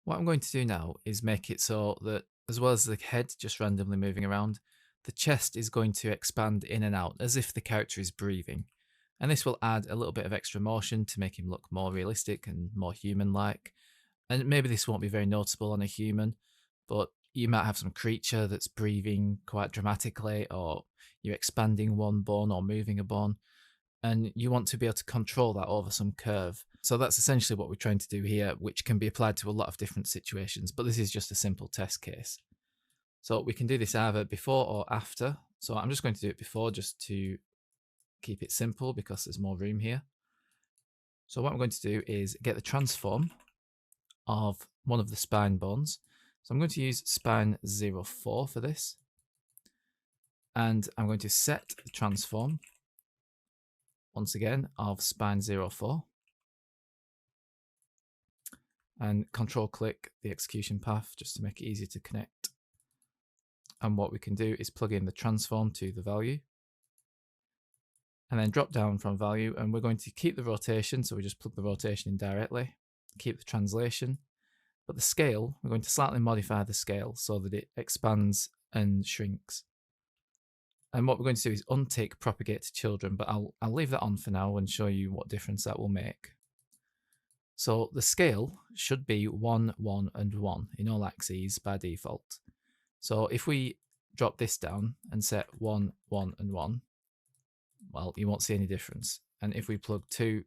What I'm going to do now is make it so that as well as the head just randomly moving around, the chest is going to expand in and out as if the character is breathing. And this will add a little bit of extra motion to make him look more realistic and more human-like. And maybe this won't be very noticeable on a human, but you might have some creature that's breathing quite dramatically, or you're expanding one bone or moving a bone, and you want to be able to control that over some curve. So that's essentially what we're trying to do here, which can be applied to a lot of different situations, but this is just a simple test case. So we can do this either before or after. So I'm just going to do it before just to keep it simple because there's more room here. So what I'm going to do is get the transform of one of the spine bones. So I'm going to use spine 04 for this. And I'm going to set the transform once again of spine 04 and control click the execution path just to make it easy to connect. And what we can do is plug in the transform to the value and then drop down from value, and we're going to keep the rotation, so we just plug the rotation in directly, keep the translation, but the scale, we're going to slightly modify the scale so that it expands and shrinks. And what we're going to do is untick propagate to children, but I'll leave that on for now and show you what difference that will make. So the scale should be 1, 1, and 1 in all axes by default. So if we drop this down and set 1, 1, and 1, well, you won't see any difference. And if we plug 2,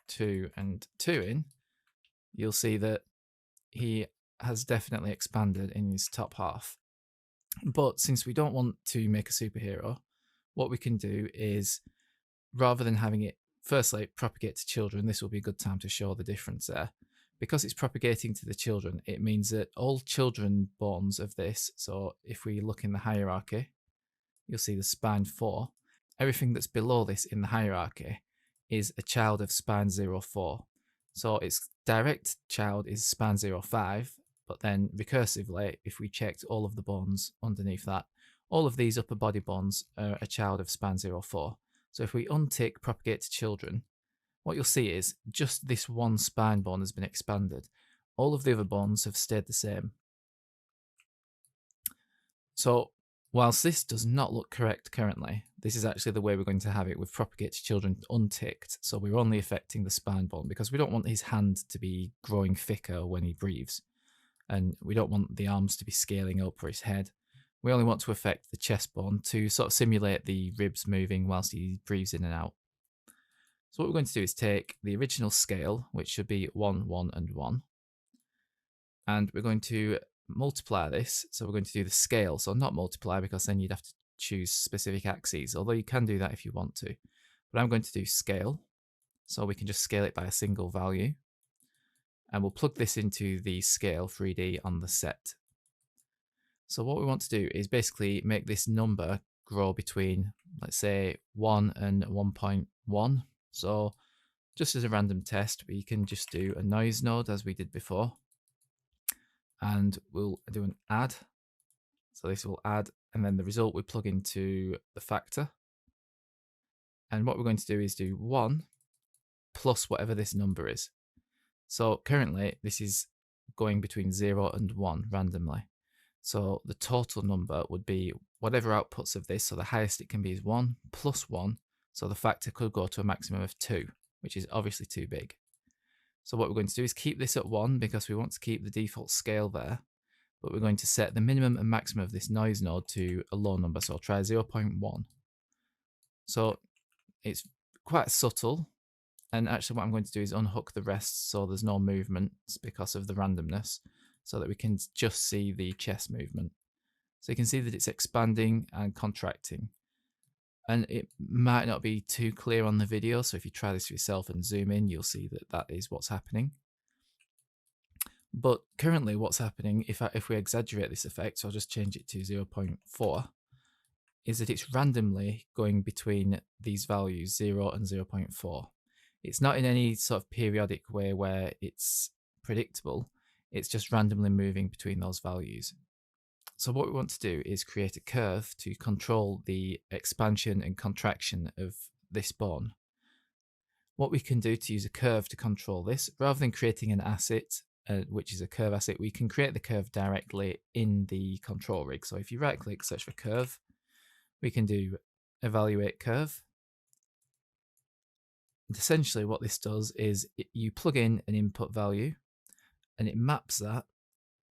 2, and 2 in, you'll see that he has definitely expanded in his top half. But since we don't want to make a superhero, what we can do is, rather than having it firstly propagate to children, this will be a good time to show the difference there. Because it's propagating to the children, it means that all children bones of this, so if we look in the hierarchy, you'll see the spine 4, everything that's below this in the hierarchy is a child of spine 04. So its direct child is spine 05, but then recursively, if we checked all of the bones underneath that, all of these upper body bones are a child of spine 04. So if we untick propagate to children, what you'll see is just this one spine bone has been expanded. All of the other bones have stayed the same. So whilst this does not look correct currently, this is actually the way we're going to have it with propagate to children unticked. So we're only affecting the spine bone because we don't want his hand to be growing thicker when he breathes. And we don't want the arms to be scaling up for his head. We only want to affect the chest bone to sort of simulate the ribs moving whilst he breathes in and out. So what we're going to do is take the original scale, which should be 1, 1, and 1, and we're going to multiply this. So we're going to do the scale, so not multiply because then you'd have to choose specific axes, although you can do that if you want to. But I'm going to do scale, so we can just scale it by a single value. And we'll plug this into the scale 3D on the set. So what we want to do is basically make this number grow between, let's say, 1 and 1.1. So just as a random test, we can just do a noise node as we did before. And we'll do an add. So this will add, and then the result we plug into the factor. And what we're going to do is do 1 plus whatever this number is. So currently this is going between 0 and 1 randomly. So the total number would be whatever outputs of this. So the highest it can be is 1 plus 1. So the factor could go to a maximum of 2, which is obviously too big. So what we're going to do is keep this at 1 because we want to keep the default scale there. But we're going to set the minimum and maximum of this noise node to a low number. So I'll try 0.1. So it's quite subtle. And actually what I'm going to do is unhook the rest so there's no movement because of the randomness, so that we can just see the chest movement. So you can see that it's expanding and contracting. And it might not be too clear on the video, so if you try this yourself and zoom in, you'll see that that is what's happening. But currently what's happening, if we exaggerate this effect, so I'll just change it to 0.4, is that it's randomly going between these values, 0 and 0.4. It's not in any sort of periodic way where it's predictable. It's just randomly moving between those values. So what we want to do is create a curve to control the expansion and contraction of this bone. What we can do to use a curve to control this, rather than creating an asset which is a curve asset, we can create the curve directly in the control rig. So if you right click, search for curve, we can do evaluate curve. And essentially what this does is you plug in an input value and it maps that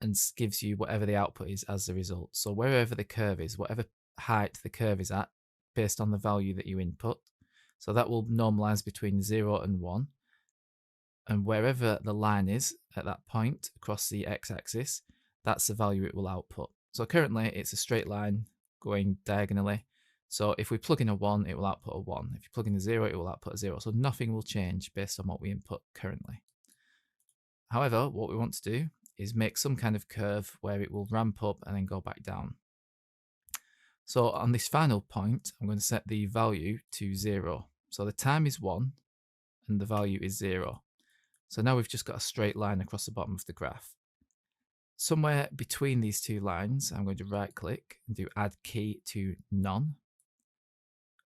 and gives you whatever the output is as the result. So wherever the curve is, whatever height the curve is at, based on the value that you input. So that will normalize between 0 and 1. And wherever the line is at that point across the x-axis, that's the value it will output. So currently it's a straight line going diagonally. So if we plug in a 1, it will output a 1. If you plug in a 0, it will output a 0. So nothing will change based on what we input currently. However, what we want to do is make some kind of curve where it will ramp up and then go back down. So on this final point, I'm going to set the value to 0. So the time is 1 and the value is 0. So now we've just got a straight line across the bottom of the graph. Somewhere between these two lines, I'm going to right click and do add key to none.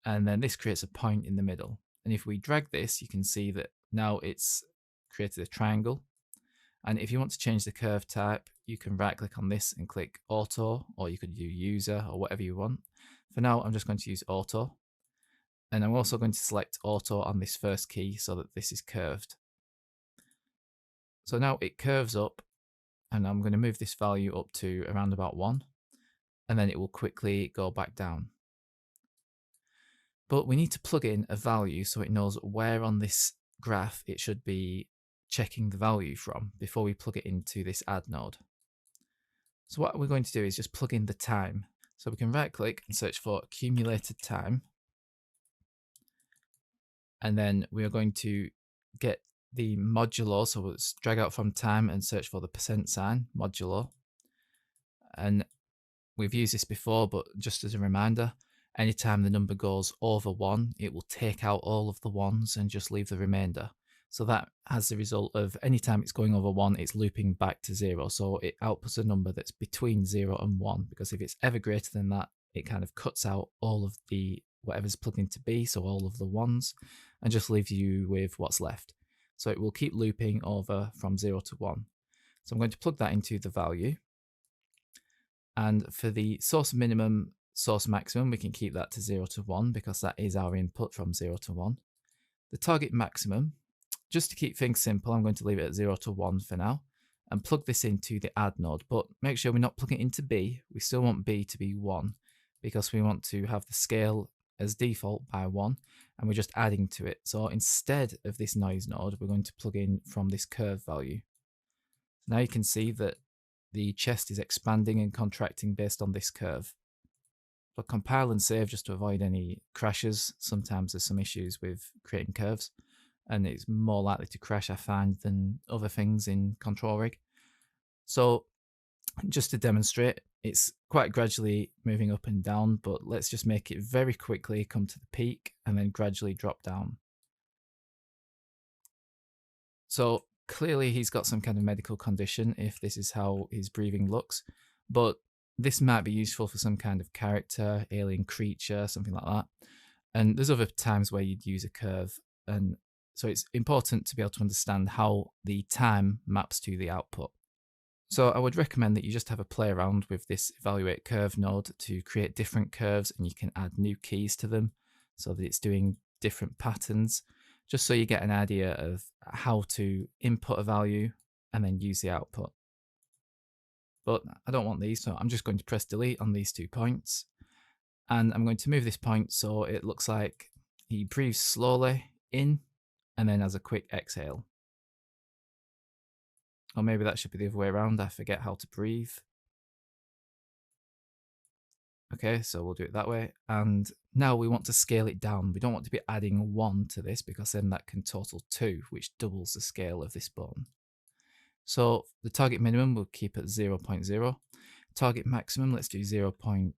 And then this creates a point in the middle. And if we drag this, you can see that now it's created a triangle. And if you want to change the curve type, you can right click on this and click auto, or you could do user or whatever you want. For now, I'm just going to use auto. And I'm also going to select auto on this first key so that this is curved. So now it curves up, and I'm going to move this value up to around about 1, and then it will quickly go back down. But we need to plug in a value so it knows where on this graph it should be checking the value from before we plug it into this add node. So what we're going to do is just plug in the time. So we can right click and search for accumulated time. And then we are going to get the modulo, so let's drag out from time and search for the percent sign, modulo. And we've used this before, but just as a reminder, anytime the number goes over 1, it will take out all of the 1s and just leave the remainder. So that has the result of anytime it's going over 1, it's looping back to 0. So it outputs a number that's between 0 and 1, because if it's ever greater than that, it kind of cuts out all of the whatever's plugged into B, so all of the 1s, and just leaves you with what's left. So it will keep looping over from 0 to 1. So I'm going to plug that into the value. And for the source minimum, source maximum, we can keep that to 0 to 1 because that is our input from 0 to 1. The target maximum, just to keep things simple, I'm going to leave it at 0 to 1 for now and plug this into the add node. But make sure we're not plugging it into B. We still want B to be 1 because we want to have the scale as default by 1, and we're just adding to it. So instead of this noise node, we're going to plug in from this curve value. Now you can see that the chest is expanding and contracting based on this curve. But compile and save just to avoid any crashes. Sometimes there's some issues with creating curves, and it's more likely to crash, I find, than other things in control rig. So just to demonstrate, it's quite gradually moving up and down, but let's just make it very quickly come to the peak and then gradually drop down. So clearly he's got some kind of medical condition if this is how his breathing looks, but this might be useful for some kind of character, alien creature, something like that. And there's other times where you'd use a curve, and so it's important to be able to understand how the time maps to the output. So I would recommend that you just have a play around with this evaluate curve node to create different curves, and you can add new keys to them so that it's doing different patterns, just so you get an idea of how to input a value and then use the output. But I don't want these, so I'm just going to press delete on these 2 points. And I'm going to move this point so it looks like he breathes slowly in and then has a quick exhale. Or maybe that should be the other way around. I forget how to breathe. Okay, so we'll do it that way. And now we want to scale it down. We don't want to be adding 1 to this because then that can total 2, which doubles the scale of this button. So the target minimum we'll keep at 0.0. Target maximum, let's do 0.2.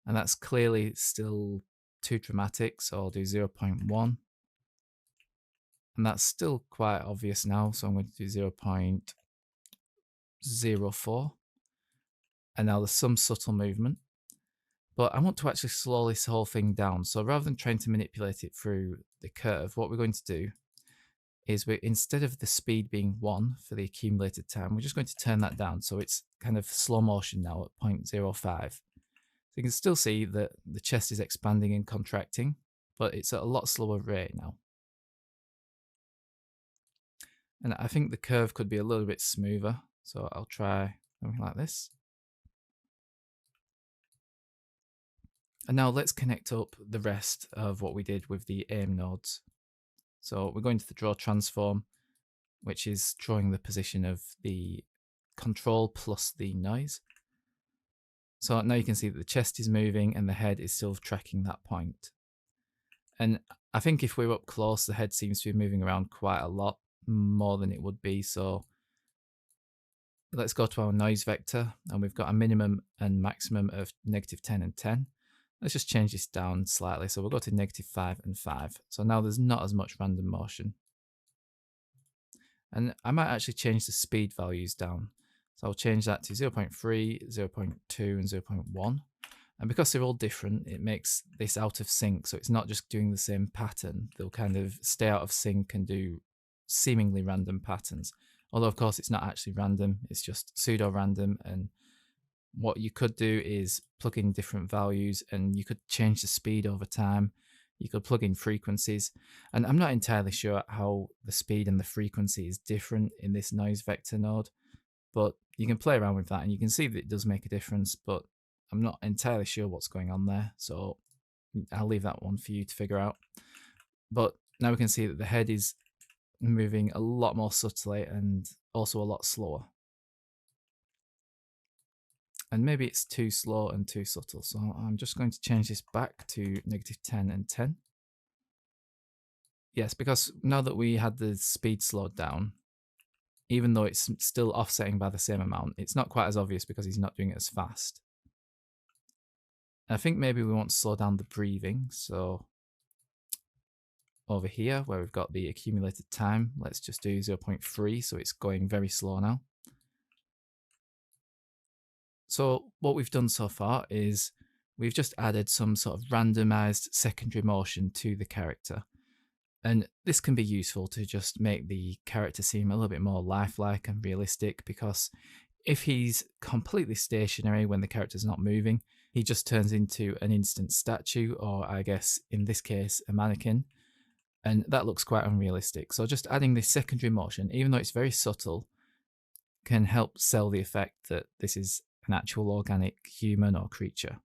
And that's clearly still too dramatic, so I'll do 0.1. And that's still quite obvious now, so I'm going to do 0.04. And now there's some subtle movement. But I want to actually slow this whole thing down. So rather than trying to manipulate it through the curve, what we're going to do is we, instead of the speed being 1 for the accumulated time, we're just going to turn that down. So it's kind of slow motion now at 0.05. So you can still see that the chest is expanding and contracting, but it's at a lot slower rate now. And I think the curve could be a little bit smoother. So I'll try something like this. And now let's connect up the rest of what we did with the aim nodes. So we're going to the draw transform, which is drawing the position of the control plus the noise. So now you can see that the chest is moving and the head is still tracking that point. And I think if we're up close, the head seems to be moving around quite a lot more than it would be. So let's go to our noise vector, and we've got a minimum and maximum of -10 and 10. Let's just change this down slightly. So we'll go to -5 and 5. So now there's not as much random motion. And I might actually change the speed values down. So I'll change that to 0.3, 0.2, and 0.1. And because they're all different, it makes this out of sync. So it's not just doing the same pattern. They'll kind of stay out of sync and do seemingly random patterns. Although, of course, it's not actually random. It's just pseudo-random. And what you could do is plug in different values, and you could change the speed over time. You could plug in frequencies. And I'm not entirely sure how the speed and the frequency is different in this noise vector node, but you can play around with that and you can see that it does make a difference, but I'm not entirely sure what's going on there. So I'll leave that one for you to figure out. But now we can see that the head is moving a lot more subtly and also a lot slower. And maybe it's too slow and too subtle. So I'm just going to change this back to -10 and 10. Yes, because now that we had the speed slowed down, even though it's still offsetting by the same amount, it's not quite as obvious because he's not doing it as fast. I think maybe we want to slow down the breathing. So over here where we've got the accumulated time, let's just do 0.3. So it's going very slow now. So what we've done so far is we've just added some sort of randomized secondary motion to the character. And this can be useful to just make the character seem a little bit more lifelike and realistic, because if he's completely stationary when the character's not moving, he just turns into an instant statue, or I guess in this case, a mannequin. And that looks quite unrealistic. So just adding this secondary motion, even though it's very subtle, can help sell the effect that this is an actual organic human or creature.